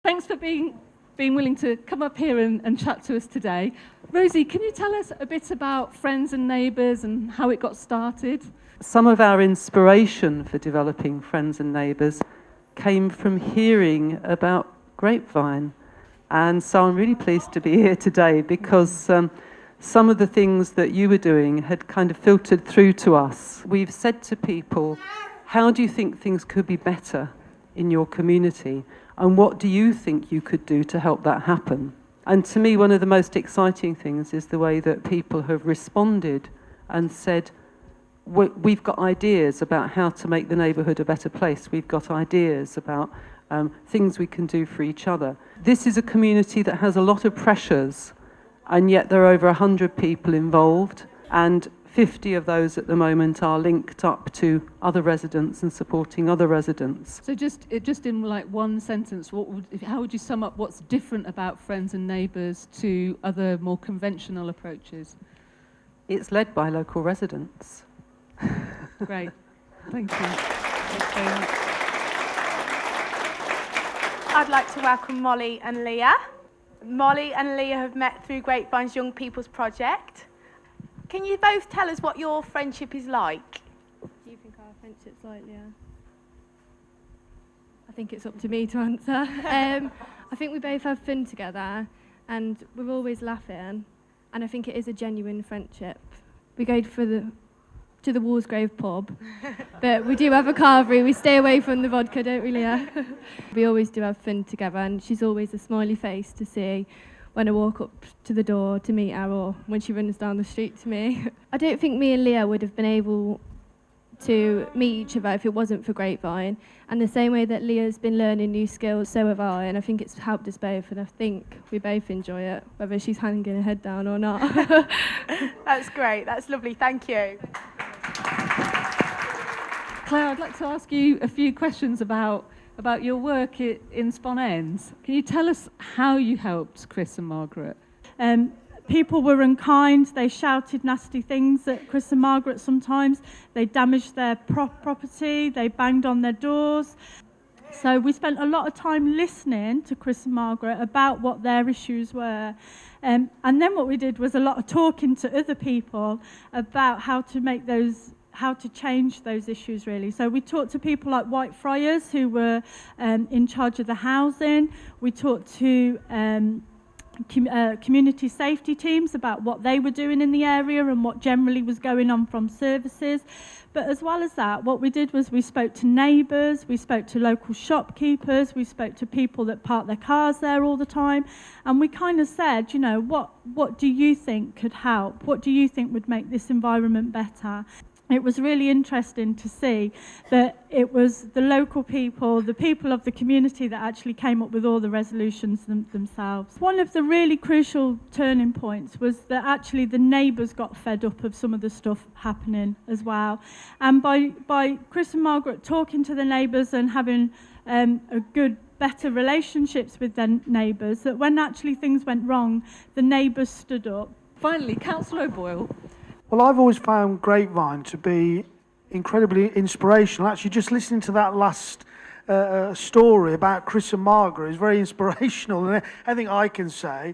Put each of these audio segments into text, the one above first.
Thanks for being willing to come up here and chat to us today. Rosie, can you tell us a bit about Friends and Neighbours and how it got started? Some of our inspiration for developing Friends and Neighbours came from hearing about Grapevine. And so I'm really pleased to be here today because some of the things that you were doing had kind of filtered through to us. We've said to people, how do you think things could be better in your community? And what do you think you could do to help that happen? And to me, one of the most exciting things is the way that people have responded and said, we've got ideas about how to make the neighbourhood a better place. We've got ideas about things we can do for each other. This is a community that has a lot of pressures, and yet there are over 100 people involved, and 50 of those at the moment are linked up to other residents and supporting other residents. So just in like one sentence, how would you sum up what's different about Friends and Neighbours to other more conventional approaches? It's led by local residents. Great. Thank you. Thanks very much. I'd like to welcome Molly and Leah. Molly and Leah have met through Grapevine's Young People's Project. Can you both tell us what your friendship is like? What do you think our friendship's like, Leah? I think it's up to me to answer. I think we both have fun together and we're always laughing, and I think it is a genuine friendship. We go to the Walsgrove pub, but we do have a carvery. We stay away from the vodka, don't we, Leah? We always do have fun together, and she's always a smiley face to see when I walk up to the door to meet her, or when she runs down the street to me. I don't think me and Leah would have been able to meet each other if it wasn't for Grapevine, and the same way that Leah's been learning new skills, so have I, and I think it's helped us both, and I think we both enjoy it, whether she's hanging her head down or not. That's great, that's lovely, thank you. Claire, I'd like to ask you a few questions about your work in Spon Ends. Can you tell us how you helped Chris and Margaret? People were unkind. They shouted nasty things at Chris and Margaret sometimes. They damaged their property. They banged on their doors. So we spent a lot of time listening to Chris and Margaret about what their issues were. And then what we did was a lot of talking to other people about how to change those issues, really. So we talked to people like Whitefriars, who were in charge of the housing. We talked to community safety teams about what they were doing in the area and what generally was going on from services. But as well as that, what we did was we spoke to neighbours, we spoke to local shopkeepers, we spoke to people that park their cars there all the time, and we kind of said, you know, what do you think could help? What do you think would make this environment better? It was really interesting to see that it was the local people, the people of the community, that actually came up with all the resolutions themselves. One of the really crucial turning points was that actually the neighbours got fed up of some of the stuff happening as well. And by Chris and Margaret talking to the neighbours and having better relationships with their neighbours, that when actually things went wrong, the neighbours stood up. Finally, Councillor O'Boyle. Well, I've always found Grapevine to be incredibly inspirational. Actually, just listening to that last story about Chris and Margaret is very inspirational. And anything I can say,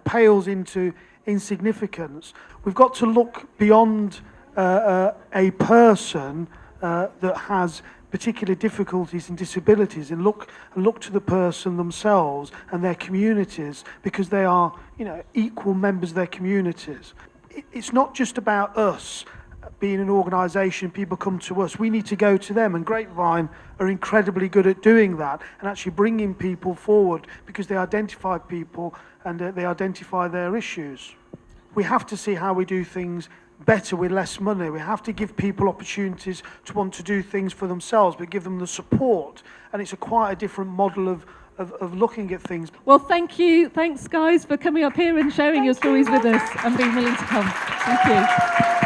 pales into insignificance. We've got to look beyond a person that has particular difficulties and disabilities, and look to the person themselves and their communities, because they are, equal members of their communities. It's not just about us being an organisation, people come to us. We need to go to them, and Grapevine are incredibly good at doing that and actually bringing people forward, because they identify people and they identify their issues. We have to see how we do things better with less money. We have to give people opportunities to want to do things for themselves, but give them the support, and it's quite a different model of looking at things. Well, thank you. Thanks, guys, for coming up here and sharing your stories with us and being willing to come. Thank you.